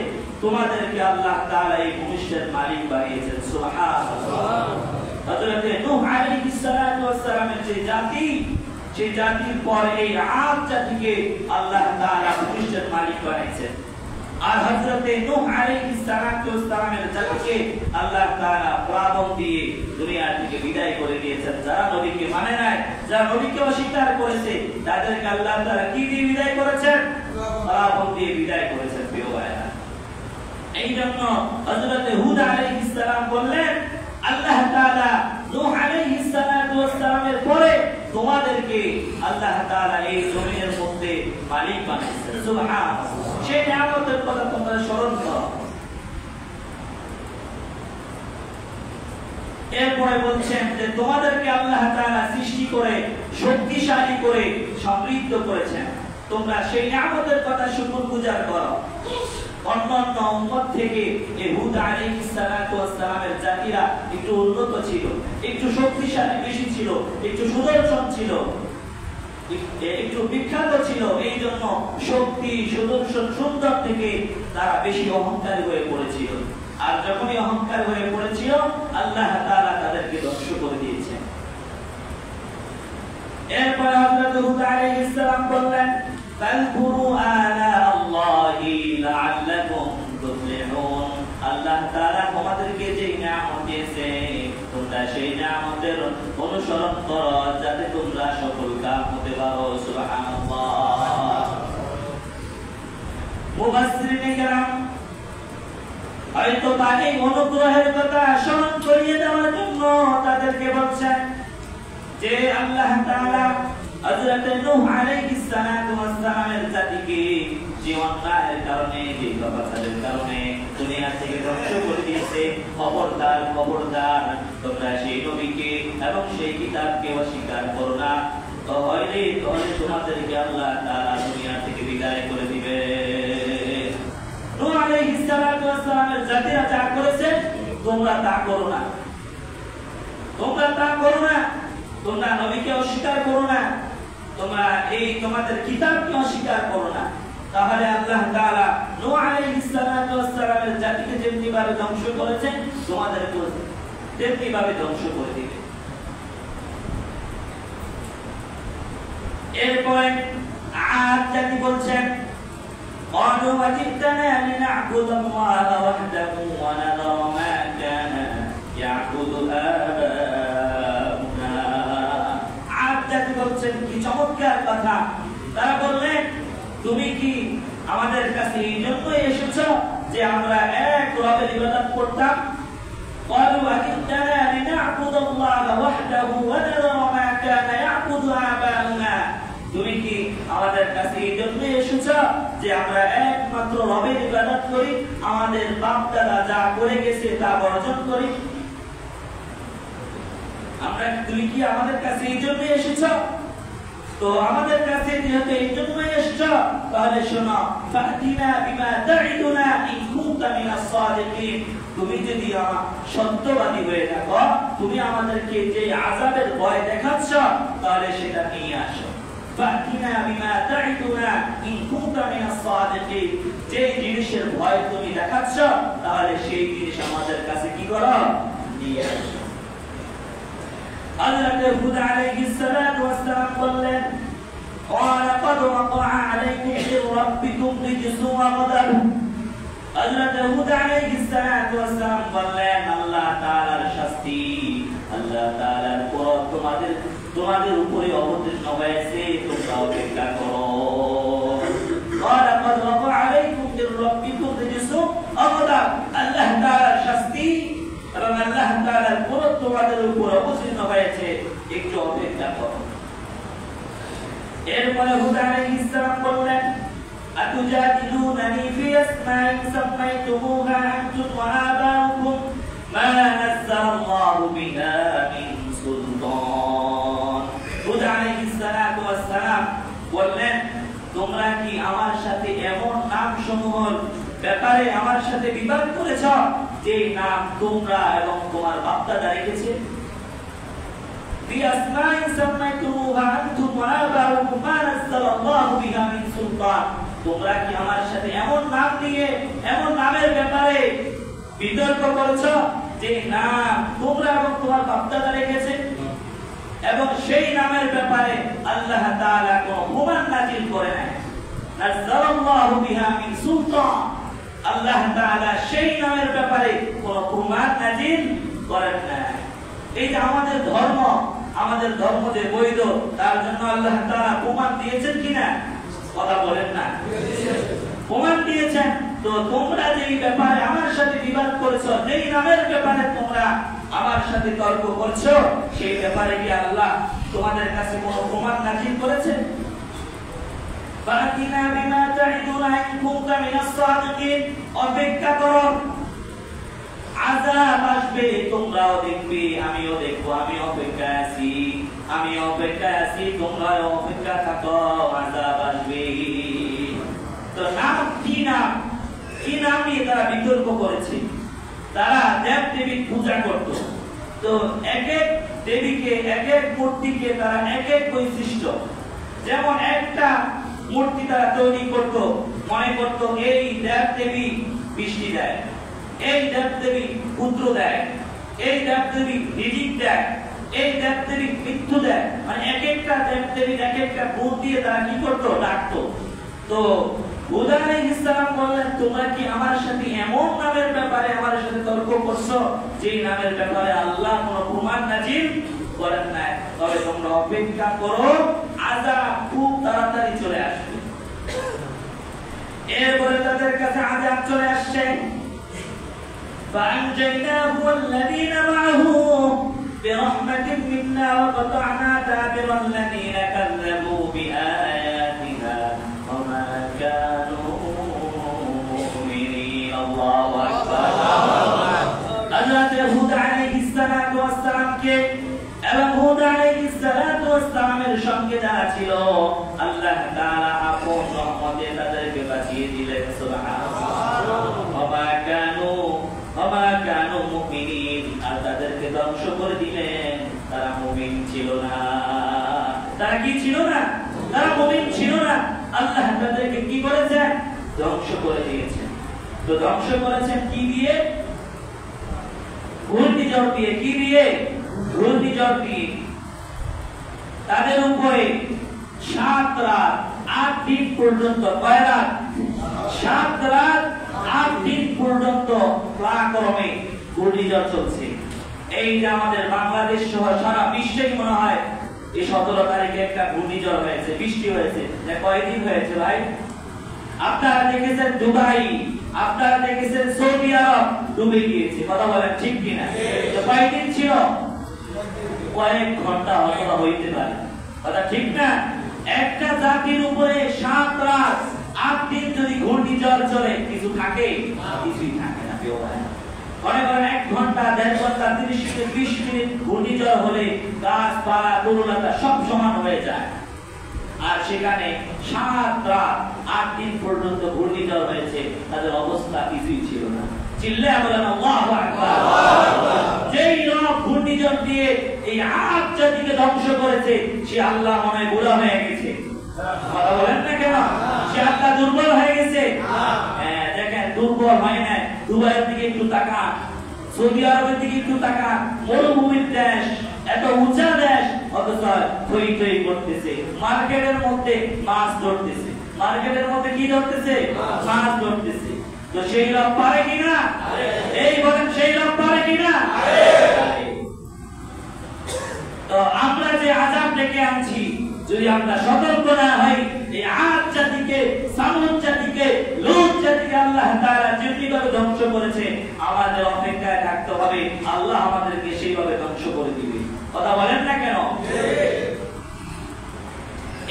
তোমাদেরকে আল্লাহ তাআলা এই ভূমিষ্ঠের মালিক বানিয়েছেন। সুবহানাল্লাহ। হযরত নূহ আলাইহিস সালামের যে জাতি, সেই জাতির পর এই আদ জাতিকে আল্লাহ তাআলা ভূমিষ্ঠের মালিক বানিয়েছেন। আর হযরত নূহ আলাইহিস সালামের জাতিকে আল্লাহ তাআলা প্লাবন দিয়ে দুনিয়া থেকে বিদায় করে দিয়েছেন। যারা নবীকে মানে নাই, যারা নবীকে অস্বীকার করেছে, তাদেরকে আল্লাহ তাআলা কি দিয়ে বিদায় করেছেন? প্লাবন দিয়ে বিদায় করেছেন। প্রিয় ভাইরা, এই জন্য হযরত হুদ আলাইহিস সালাম বললেন, আল্লাহ তাআলা নূহ আলাইহিস সালামের পরে তোমাদেরকে আল্লাহ তাআলা এই জমিনের মধ্যে মালিক বানিয়েছেন। সুবহানাল্লাহ। সেই নিয়ামতের কথা তোমরা স্মরণ করো। এরপরে বলছেন যে তোমাদেরকে আল্লাহ তাআলা সৃষ্টি করে, শক্তিশালী করে, সমৃদ্ধ করেছেন। তোমরা সেই নিয়ামতের কথা শুকরগুজার করো। অন্যান্য উম্মত থেকে হুদ আলাইহিস সালামের জাতিরা একটু উন্নত ছিল, একটু শক্তিশালী বেশি ছিল, একটু সুদর্শন ছিল, একটু বিখ্যাত ছিল। এই জন্য শক্তি, সুদর্শন, সুন্দর থেকে তারা বেশি অহংকারী হয়ে পড়েছিল। আর যখনই অহংকার হয়ে পড়েছিল, আল্লাহ তাআলা তাদেরকে ধ্বংস করে দিয়েছেন। আলাইহিস সালাম বললেন ফাযকুরু আলা আল্লাহি লাআল্লাকুম তুফলিহুন। আল্লাহ তাআলা তোমাদেরকে যে নিয়ামত দিয়েছে তোমরা সেই নিয়ামতের অনুসরণ করো যাতে তোমরা সফলকাম হতে পারো। সুবহানাল্লাহ। মুফাসসিরিনে কেরাম হয়তো তাকে অনুগ্রহের কথা স্মরণ করিয়ে দেওয়ার জন্য তাদেরকে বলছেন যে আল্লাহ তাআলা হযরত নূহ আলাইহিস সালাতু ওয়াস সালামের জাতিকে যে অন্যায়ের কারণে যে পাপাচারের কারণে দুনিয়া থেকে ধ্বংস করে দিয়েছে, খবরদার খবরদার তোমরা সেই নবীকে এবং সেই কিতাবকে অস্বীকার করো না, তাহলে তোমাদেরকে আল্লাহ তাআলা দুনিয়া থেকে বিদায় করে দিবে। নূহ আলাইহিস সালাতু ওয়াস সালামের জাতিরা যা করেছে তোমরা তা করো না, তোমরা তা করো না, তোমরা নবীকে অস্বীকার করো না, তোমরা এই তোমাদের কিতাবকে অস্বীকার করো না, তাহলে আল্লাহ তাআলা নূহ আলাইহিস সালাতু ওয়াস সালামের জাতিকে যেমনি ভাবে ধ্বংস করেছেন তোমাদেরকে তেমনি ভাবে ধ্বংস করে দিবে। এরপরে আদ জাতি বলছেন قالوا وجئتنا لنعبد الله وحده ونذر ما كان يعبد آباؤنا। আদ জাতি বলছেন কি চমৎকার কথা, তারা বললেন তুমি কি আমাদের কাছে এই জন্যই এসেছো যে আমরা এক রবের ইবাদত করতাম? قالوا وجئتنا لنعبد الله وحده ونذر ما كان يعبد آباؤنا। তুমি কি আমাদের কাছে এই জন্য এসেছো যে আমরা একমাত্র রবের ইবাদত করি, আমাদের বাপ দাদা যা করে গেছে তা বর্জন করি? তুমি কি আমাদের কাছে এই জন্য এসেছো? তো আমাদের কাছে যেহেতু এই জন্য এসেছো তাহলে শোনো, ফাতিনা বিমা তাইদুনা ইন কুনতা মিনাস সাদিকিন। তুমি যদি সত্যবাদী হয়ে থাকো, তুমি আমাদেরকে যে আযাবের ভয় দেখাচ্ছ তাহলে সেটা নিয়ে আসো। ফাতিনা বিমা তাইদুনা ইন কুনতা মিনাস সাদিকিন। যে জিনিসের ভয় তুমি দেখাচ্ছ তাহলে সেই জিনিস আমাদের কাছে কি করো, নিয়ে আসো। হযরত হুদ আলাইহিস সালাতু ওয়াস সালাম বললেন ওয়ালাকাদ ওয়াকা আলাইকুম মির রাব্বিকুম রিজসুন ওয়া গাদাব। হযরত হুদ আলাইহিস সালাতু ওয়াস সালাম বললেন আল্লাহ তাআলার শাস্তি, আল্লাহ তাআলার কোপ তোমাদের উপরে অবতীর্ণ হয়েছে, তোমরা অপেক্ষা করো। ওয়ালাকাদ ওয়াকা আলাইকুম মির রাব্বিকুম রিজসুন ওয়া গাদাব। আল্লাহ তাআলার শাস্তি এবং আল্লাহ তাআলার কোপ তোমাদের উপর অবতীর্ণ হয়েছে, একটু অপেক্ষা করো। এরপরে হুদ আলাইহিস সালাম বললেন আতুজাদিলুনানি ফি আসমাইন সামাইতুমুহা আনতুম ওয়া আবাউকুম মা নাযালাল্লাহু বিহা মিন সুলতান। হুদ আলাইহিস সালাতু ওয়াস সালাম বললেন তোমরা কি আমার সাথে এমন নাম সমূহের ব্যাপারে আমার সাথে বিবাদ করেছ যে নাম তোমরা এবং তোমার বাপ দাদা রেখেছে? তোমরা কি আমার সাথে এমন নাম নিয়ে এমন নামের ব্যাপারে বিতর্ক করেছ যে নাম তোমরা এবং তোমার বাপ দাদা রেখেছে, এবং সেই নামের ব্যাপারে আল্লাহ তাআলা কোনো হুকুম নাযিল করে নাই। নাযালাল্লাহু বিহা মিন সুলতান। আল্লাহ তাআলা সেই নামের ব্যাপারে কোনো হুকুম নাযিল করেন নাই। এই যে আমাদের ধর্ম যে বৈধ, তার জন্য আল্লাহ তাআলা প্রমাণ দিয়েছেন কিনা? কথা বলেন না, প্রমাণ দিয়েছেন। তো তোমরা যেই ব্যাপারে আমার সাথে বিবাদ করেছো, যেই নামের ব্যাপারে তোমরা আমার সাথে তর্ক করছো, সেই ব্যাপারে কি আল্লাহ তোমাদের কাছে কোনো প্রমাণ নাযিল করেছেন? ফাতিনা বিমা তাইদুনা ইন কুনতা মিনাস সাদিকিন। অপেক্ষা করো, আযাব আসবে, তোমরাও দেখবে, আমিও দেখবো, আমি অপেক্ষায় আছি, তোমরাও অপেক্ষা থাকো, আযাব আসবে। তো নাম কি নাম নিয়ে তারা বিতর্ক করেছে। তারা দেব দেবীর পূজা করত। তো এক এক দেবীকে, এক এক মূর্তিকে তারা এক এক বৈশিষ্ট্য, যেমন একটা মূর্তি তারা তৈরি করত, মনে করত এই দেব দেবী বৃষ্টি দেয়, এই দেব দেবী পুত্র দেয়, এই দেব দেবী রিজিক দেয়, এই দেবদেবী মৃত্যু দেয়, মানে এক একটা দেবদেবী এক একটা ভূত দিয়ে তারা কি করতো, ডাকতো। তো হুদ আলাইহিস সালাম বললেন, তোমরা কি আমার সাথে এমন নামের ব্যাপারে আমার সাথে তর্ক করছো যে নামের ব্যাপারে আল্লাহ কোনো প্রমাণ নাজিল করেন নাই? তবে তোমরা অপেক্ষা করো, আযাব খুব তাড়াতাড়ি চলে আসবে। এরপরে তাদের কাছে আযাব চলে আসছে। فأنجيناه والذين معه برحمة منا وقطعنا دابر الذين كذبوا بآياتنا وما كانوا مؤمنين الله أكبر حضرت হুদ আলাইহিস সালাতু ওয়াস সালামকে এবং হুদ আলাইহিস সালাতু ওয়াস সালামের সঙ্গে যারা ছিল আল্লাহ তাআলা আপন রহমতে তাদেরকে বাঁচিয়ে দিলেন। সুবহানাল্লাহ। ওমা কানু মুমিনিন, আর তাদেরকে ধ্বংস করে দিলেন, তারা মুমিন ছিল না। তারা কি ছিল না? তারা মুমিন ছিল না। আল্লাহ তাদেরকে কি করেছেন? ধ্বংস করে দিয়েছেন। তো ধ্বংস করেছেন কি দিয়ে? ঘূর্ণিঝড় দিয়ে। কি দিয়ে? ঘূর্ণিঝড় দিয়ে। তাদের উপরে 7 রাত 8 দিন পর্যন্ত, কয় রাত? 7 রাত 8 দিন পর্যন্ত পরাক্রমে ঘূর্ণিঝড় চলছে। এই যে আমাদের বাংলাদেশ সহ সারা বিশ্বেই মনে হয় এই 17 তারিখে একটা ঘূর্ণিঝড় হয়েছে, বৃষ্টি হয়েছে। কয়দিন হয়েছে ভাই? আপনারা দেখেছেন দুবাই, আপনারা দেখেছেন সৌদি আরব ডুবে গিয়েছে। কথা বলেন ঠিক কিনা? কয়দিন ছিল? কয়েক ঘন্টা হয়তো হইতে পারে। কথা ঠিক না? একটা জাতির উপরে 7 রাত 8 দিন যদি ঘূর্ণিঝড় চলে, কিছু থাকে? কিছুই থাকে না। মনে করেন 1 ঘন্টা 1.5 ঘন্টা 30 থেকে 20 মিনিট ঘূর্ণিঝড় হলে গাছপালা তরুলতা সব সমান হয়ে যায়। আর সেখানে 7 রাত 8 দিন পর্যন্ত ঘূর্ণিঝড় হয়েছে, তাদের অবস্থা কিছুই ছিল না। চিল্লায়া বলেন আল্লাহু আকবার। যেই রব ঘূর্ণিঝড় দিয়ে এই আদ জাতিকে ধ্বংস করেছে, সে আল্লাহ মনে বুড়া হয়ে গেছে। কথা বলেন না কেন? সে আল্লাহ দুর্বল হয়ে গেছে। হ্যাঁ, দেখেন দুর্বল হয় না। দুবাইয়ের দিকে একটু তাকান, সৌদি আরবের দিকে একটু তাকান, মরুভূমির দেশ, এত উঁচা দেশ, অথচ থই থই করতেছে। মার্কেটের মধ্যে মাছ ধরতেছে। মার্কেটের মধ্যে কি ধরতেছে? মাছ ধরতেছে। তো সেই রব পারে কিনা? এই বলেন, সেই রব পারে কিনা? তো আমরা যে আযাব ডেকে আনছি, যদি আমরা সতর্ক না হই, এই আদ জাতিকে, সামুদ জাতিকে, লূত জাতিকে আল্লাহ তাআলা যেভাবে ধ্বংস করেছে, আমাদের অপেক্ষায় থাকতে হবে, আল্লাহ আমাদেরকে সেইভাবে ধ্বংস করে দিবে। কথা বলেন না কেন?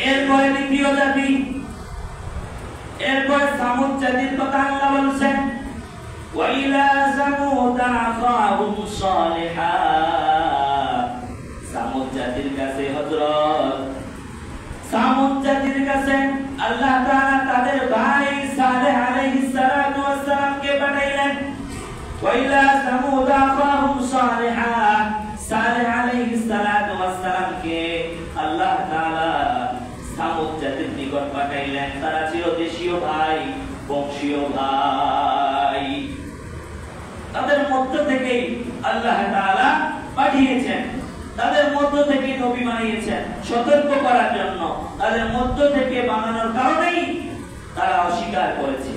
এরপরে দ্বিতীয় জাতি, এরপরে সামুদ জাতির কথা আল্লাহ বলছেন, ওয়াইলা সামুদ আখাহুম সালিহা। সামুদ জাতির কাছে হযরত সামুদ জাতির কাছে আল্লাহ তাআলা তাদের ভাই সালেহ আলাইহিস সালাতু ওয়াস সালামকে পাঠাইলেন। ওয়াইলা সামুদ আখাহুম সালিহা, সালেহ আলাইহিস সালাতু ওয়াস সালামকে আল্লাহ তাআলা সামুদ জাতির নিকট পাঠাইলেন। তারা ছিল দেশীয় ভাই, বংশীয় ভাই। তাদের মধ্য থেকে আল্লাহ তাআলা পাঠিয়েছেন, তাদের মধ্য থেকে নবী বানিয়েছেন সতর্ক করার জন্য। তাদের মধ্য থেকে বানানোর কারণেই তারা অস্বীকার করেছে।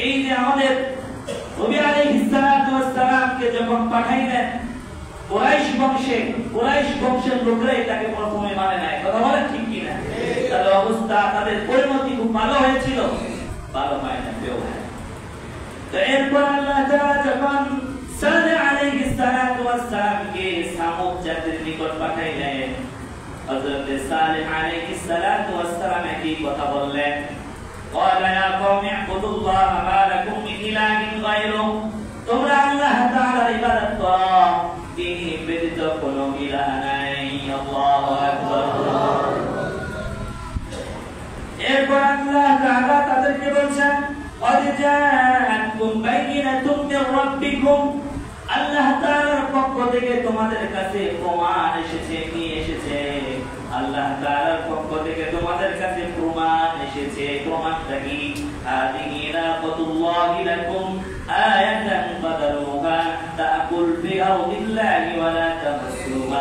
এই যে আমাদের নবী আলাইহিস সালাতু ওয়াস সালামকে যখন পাঠাইলেন, কুরাইশ বংশের লোকরাই তাকে প্রথমে মানে নাই। কথা বলেন ঠিক কিনা? তাদের অবস্থা, তাদের পরিণতি খুব ভালো হয়েছিল? ভালো হয় না কেউ। তো এরপর আল্লাহ তাআলা যখন সালেহ আলাইহিস সালাতু ওয়াস সালামকে সামুদ জাতির নিকট পাঠাইলেন, হযরত সালেহ আলাইহিস সালাতু ওয়াস সালাম একই কথা বললেন, ক্বালা ইয়া কওমি ইবুদুল্লাহ মা লাকুম মিন ইলাহিন গায়রুহু। তোমরা আল্লাহ তাআলার ইবাদত করো, তিনি ব্যতীত কোনো ইলাহ নাই। আল্লাহু আকবার। এরপর আল্লাহ তাআলা তাদেরকে বলছেন, قد جاءتكم بينة من ربكم। আল্লাহ তাআলার পক্ষ থেকে তোমাদের কাছে প্রমাণ এসেছে, নিয়ে এসেছে। আল্লাহ তাআলার পক্ষ থেকে তোমাদের কাছে প্রমাণ এসেছে। প্রমাণটা কি? হাদিহি নাকাতুল্লাহি লাকুম আয়াতান ফাদারুহা তাকুল ফি আরদিল্লাহি ওয়া লা তামাসসুহা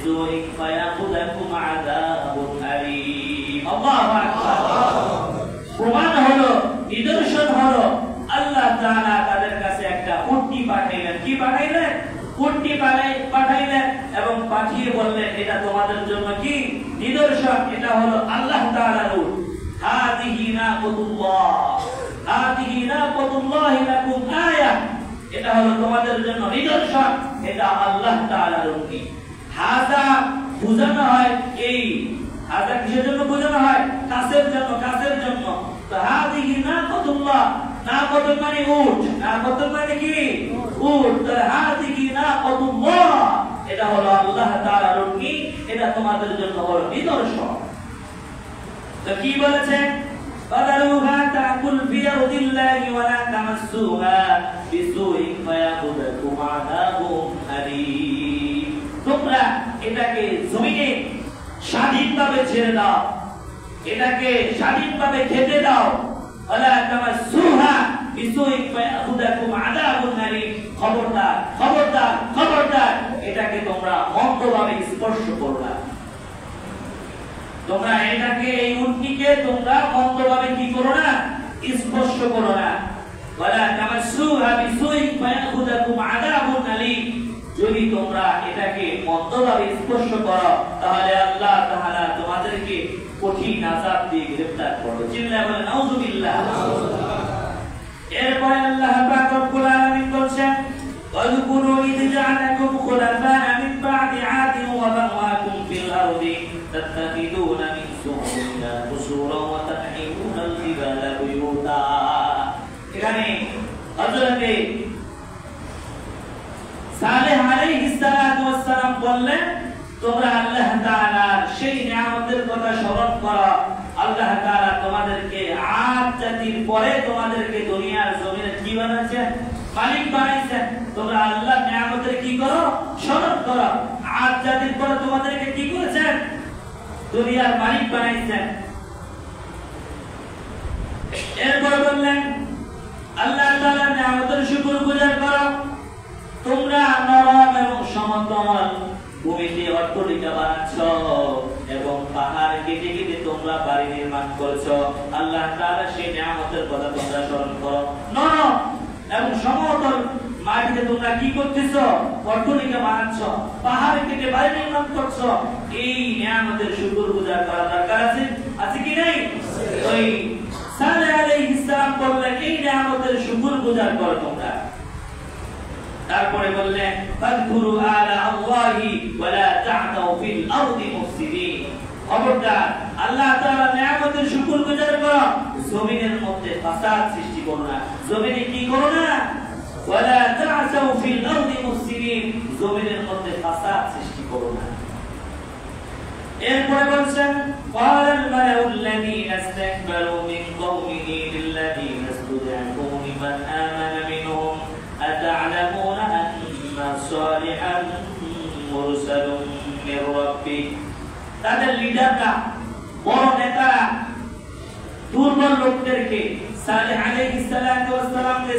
বিসুইন ফায়াখুযাকুম আযাবুন আলীম। আল্লাহু আকবার। প্রমাণ হলো, নিদর্শন হলো, আল্লাহ তাআলা তাদের কাছে একটা উটনি পাঠাইলেন। কি পাঠাইলেন? উটনি পাঠাইলেন এবং পাঠিয়ে বললেন, এটা তোমাদের জন্য কি নিদর্শন, এটা হলো আল্লাহ তাআলার উট। হাদিহি নাকুতুল্লাহ, হাদিহি নাকুতুল্লাহ লাকুম আয়া, এটা হলো তোমাদের জন্য নিদর্শন, এটা আল্লাহ তাআলার উটনি। হাযা বোঝানো হয়, এই হাযা কিসের জন্য বোঝানো হয়? কাছের জন্য, কাছের জন্য। তো হাদিহি নাকুতুল্লাহ, নাকুতুল মানে উট, নাকুতুল মানে কি? উট। তো হাদিহি নাকুতুল্লাহ, এটা হলো আল্লাহ তাআলার উটনি, এটা তোমাদের জন্য হলো নিদর্শন। তো কি বলেছেন? ফাদারুহা তাকুল ফি আরদিল্লাহি ওয়া লা তামাসসুহা বিসুইন ফায়াখুযাকুম আযাবুন আলীম। তোমরা এটাকে জমিনে স্বাধীনভাবে ছেড়ে দাও, এটাকে স্বাধীনভাবে খেতে দাও। ওয়া লা তামাসসুহা বিসুইন ফায়াখুযাকুম আযাবুন আলীম। খবরদার, খবরদার, খবরদার, এটাকে তোমরা মন্দভাবে স্পর্শ করো না। তোমরা এটাকে, এই উটনিকে তোমরা মন্দভাবে কি করো না? স্পর্শ করো না। ওয়ালা তামাসসুহা বিসুইন ফায়াখুযাকুম আযাবুন আলীম। যদি তোমরা এটাকে মন্দভাবে স্পর্শ করো, তাহলে আল্লাহ তাআলা তোমাদেরকে কঠিন আযাব দিয়ে গ্রেফতার করবে। চিল্লায়ে বলেন নাউযুবিল্লাহ। এরপর আল্লাহ পাক রব্বুল আলামিন বলেন, ওয়াযকুরু ইয জা'আলাকুম খুলাফা'a মিন বা'দি 'আদিন ওয়া বাওয়াকুম ফিল আরদি تتخذون من سهولها قصورا وتنحتون الجبال بيوتا। এখানে হযরত সালেহ আলাইহিস সালাতু ওয়াস সালাম বললেন, তোমরা আল্লাহ তাআলার সেই নিয়ামতের কথা স্মরণ করো। আল্লাহ তাআলা তোমাদেরকে আদ জাতির পরে তোমাদেরকে দুনিয়ার জমিনে কি বানাচ্ছেন? মালিক বানাইছেন। তোমরা আল্লাহর নিয়ামতের কি করো? স্মরণ করো। আদ জাতির পরে তোমাদেরকে কি করেছেন? দুনিয়ার মালিক বানাইছেন। এরপর বললেন, আল্লাহ তাআলার নিয়ামতের শুকরগুজার করো। তোমরা নরম এবং সমতল ভূমিতে অট্টালিকা বানাচ্ছ এবং পাহাড় কেটে কেটে তোমরা বাড়ি নির্মাণ করছো। আল্লাহ তাআলা সেই নিয়ামতের কথা তোমরা স্মরণ করো। নরম এবং সমতল মাটিতে তোমরা কি করতেছো? অট্টালিকা বানাচ্ছ, পাহাড় কেটে বাড়ি নির্মাণ করছো। এই নিয়ামতের শুকরগুজার করা দরকার আছে, আছে কি নাই? ওই সালেহ আলাইহিস সালাম বললেন, এই নিয়ামতের শুকরগুজার করো তোমরা। তারপরে বললেন, ফাযকুরু আলা আল্লাহি ওয়া লা তা'তাউ ফিল আরদি মুফসিদিন। খবরদার, আল্লাহ তাআলার নিয়ামতের শুকরগুজার করো, জমিনের মধ্যে ফাসাদ সৃষ্টি করো না। জমিনে কি করো না? ওয়া লা তা'তাউ ফিল আরদি মুফসিদিন, জমিনের মধ্যে ফাসাদ সৃষ্টি করো না। এরপরে বলছেন, ক্বালাল মালাউল্লাযীনা ইসতাকবারু মিন কওমিহি লিল্লাযীনা ইসতুদআফু লিমান আমানা মিনহুম আতা'লামুনা আন্না সালিহান মুরসালুন মির রাব্বিক। তাদের লিডাররা, বড় নেতারা দুর্বল লোকদেরকে, সালেহ আলাইহিস সালাতু ওয়াস সালাম যে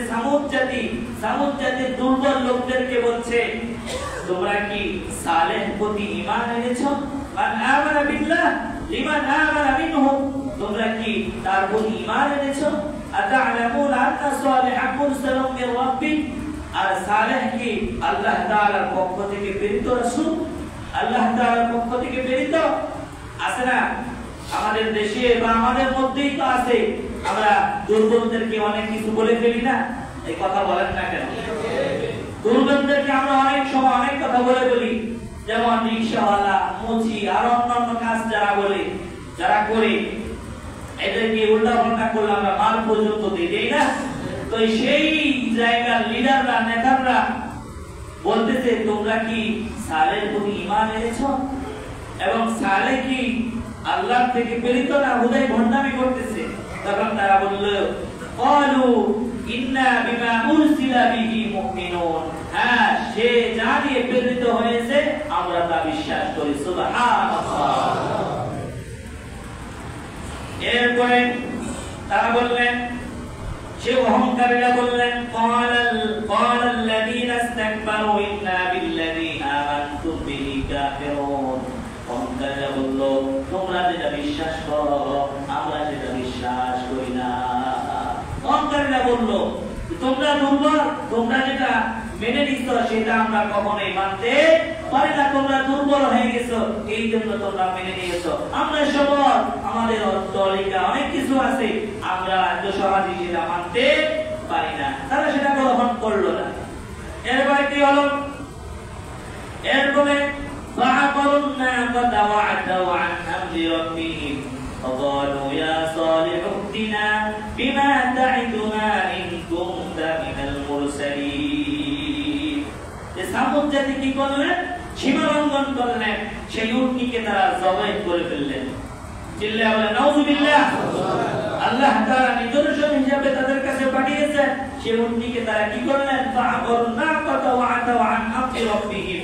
সামুদ জাতির দুর্বল লোকদেরকে বলছে, তোমরা কি সালেহ প্রতি ঈমান এনেছো? মান আমানা বিল্লাহ লিমান আমানা মিনহুম, তোমরা কি তার প্রতি ঈমান এনেছো? আতা'লামুনা আন্না সালিহান মুরসালুন মির রাব্বিক, আর সালেহ কি আল্লাহ তাআলার পক্ষ থেকে প্রেরিত রাসূল, আল্লাহ তাআলার পক্ষ থেকে প্রেরিত। আছে না আমাদের দেশে বা আমাদের মধ্যেই তো আছে, আমরা দুর্বলদেরকে অনেক কিছু বলে ফেলি না? এই কথা বলেন না কেন? দুর্বলদেরকে আমরা অনেক সময় অনেক কথা বলে বলি, যেমন রিকশাওয়ালা, মুচি আর অন্যান্য কাজ যারা বলে, যারা করে, এদেরকে উল্টাপাল্টা করলে আমরা মাল পর্যন্ত দিই না। তো সেই জায়গার লিডাররা, নেতারা বলতেছে, তোমরা কি সালের প্রতি ঈমান এনেছো? এবং সালেহ কি আল্লাহ থেকে প্রেরিত না হুদাই ভণ্ডামি করতেছে? তখন তারা বলল, ক্বালু ইন্না বিমা উরসিলা বিহি মুমিনুন, হ্যাঁ, সে যা দিয়ে প্রেরিত হয়েছে আমরা তা বিশ্বাস করি। সুবহানাল্লাহ। এরপরে তারা বললেন, সে অহংকারীরা বললেন, ক্বালাল্লাযীনা ইসতাকবারু ইন্না বিল্লাযী আমানতুম বিহি কাফিরুন। তোমরা যেটা মেনে নিছো সেটা আমরা কখনোই মানতে পারি না, তোমরা দুর্বল হয়ে গেছো, এই জন্য তোমরা মেনে নিয়েছো। আমরা সবল, আমাদের অট্টালিকা অনেক কিছু আছে, আমরা এত সহজে সেটা মানতে পারি না। তারা সেটা গ্রহণ করলো না। এরপরে কি হলো? এরপরে فعقرنا قد وعدوا عن أمر ربهم فقالوا يا صالح ائتنا بما تعدنا إن كنت من المرسلين। সামুদ জাতি কি করলেন? সীমা লঙ্ঘন করলেন, সেই উটনীকে তারা জবাই করে ফেললেন। চিল্লায়া বলেন নাউযুবিল্লাহ। আল্লাহ তাআলা নিদর্শন হিসেবে তাদের কাছে পাঠিয়েছেন, সেই উটনীকে তারা কি করলেন? فعقرنا قد وعدوا عن أمر ربهم।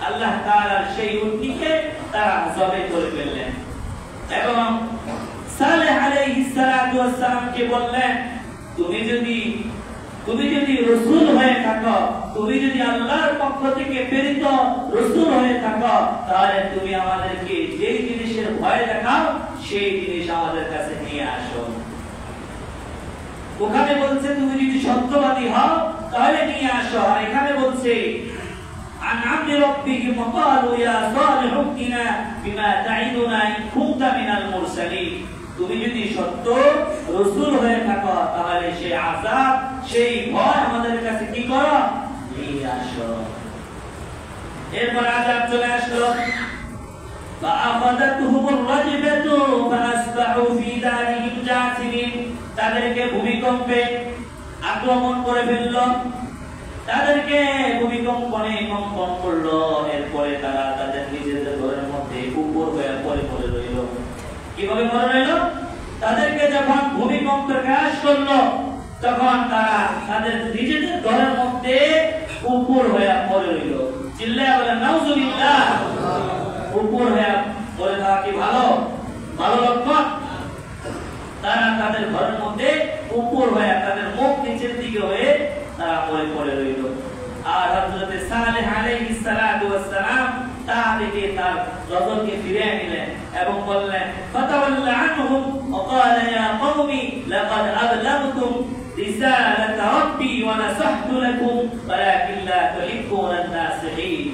আল্লাহ তাআলার সেই উটনীকে তারা জবাই করে ফেললেন এবং সালেহ আলাইহিস সালাতু ওয়াস সালামকে বললেন, তুমি যদি রাসূল হয়ে থাকো, তুমি যদি আল্লাহর পক্ষ থেকে প্রেরিত রাসূল হয়ে থাকো, তাহলে তুমি আমাদেরকে যেই জিনিসের ভয় দেখাও সেই জিনিস আমাদের কাছে নিয়ে আসো। ওখানে বলছে তুমি যদি সত্যবাদী হও তাহলে নিয়ে আসো, আর এখানে বলছে عن عبد ربهم وقالوا يا صالح ائتنا بما تعدنا إن كنت من المرسلين। তুমি যদি সত্য রাসূল হয়ে থাকো তাহলে সেই আযাব, সেই ভয় আমাদের কাছে কি করো? নিয়ে আসো। এরপর আযাব চলে আসলো। فأخذتهم الرجفة فأصبحوا في دارهم جاثمين। তাদেরকে ভূমিকম্পে আক্রমণ করে ফেলল, তাদেরকে ভূমিকম্পনে কম্পন করলো। এরপরে তারা তাদের নিজেদের ঘরের মধ্যে উপর হয়ে পড়ে রইল। কিভাবে পড়ে রইল? তাদেরকে যখন ভূমিকম্প গ্রাস করলো তখন তারা তাদের নিজেদের ঘরের মধ্যে উপর হয়ে পড়ে রইল। চিল্লায়া বলেন নাউযুবিল্লাহ। উপর হয়ে পড়ে থাকা কি ভালো লক্ষণ? তারা তাদের ঘরের মধ্যে উপর হয়ে, তাদের মুখ নিচের দিকে হয়ে তারা পড়ে রইল। আর হযরত সালেহ আলাইহিস সালাতু ওয়াস সালাম তাদেরকে তার রজলকে ফিরিয়ে নিলেন এবং বললেন ফাতাওয়াল্লা আনহুম ওয়া ক্বালা ইয়া কওমি লাকাদ আবলাগতুম রিসালাতা রাব্বি ওয়া নাসাহতু লাকুম ওয়ালাকিন লা তুহিব্বুনান নাসিহিন।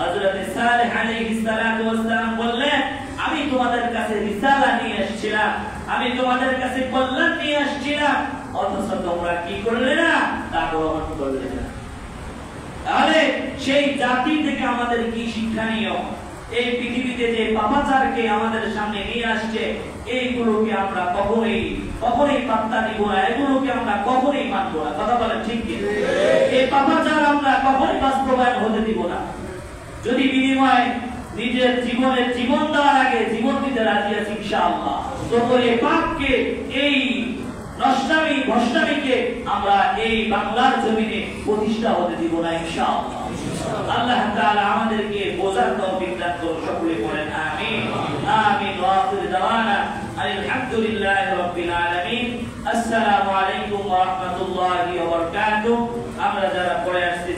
হযরত সালেহ আলাইহিস সালাতু ওয়াস সালাম বললেন, আমি তোমাদের কাছে রিসালা নিয়ে আসছিলাম, আমি তোমাদের কাছে কল্যাণ নিয়ে আসছিলাম, অথচ তোমরা কি করলে না? তা গ্রহণ করলে না। তাহলে সেই জাতি থেকে আমাদের কি শিক্ষণীয়? এই পৃথিবীতে যে পাপাচারকে আমাদের সামনে নিয়ে আসছে, এইগুলোকে আমরা কখনোই পাত্তা দিব না, এগুলোকে আমরা কখনোই মানব না। কথা বলেন ঠিক কি? এই পাপাচার আমরা কখনোই বাস্তবায়ন হতে দিব না। যদি বিনিময় নিজের জীবনের জীবন দেওয়ার আগে জীবন দিতে রাজি আছি ইনশাআল্লাহ, তো এই পাপকে, এই নষ্টামি ভ্রষ্টামিকে আমরা এই বাংলার জমিনে প্রতিষ্ঠা হতে দিব না ইনশাআল্লাহ। আল্লাহ তাআলা আমাদেরকে বোঝার তৌফিক দান করুন। সকলে বলেন আমিন আমিন। ওয়া আখিরু দাওয়ানা আলহামদুলিল্লাহি রাব্বিল আলামিন। আসসালামু আলাইকুম ওয়া রাহমাতুল্লাহি ওয়া বারাকাতুহু। আমরা যারা পড়ে আসছি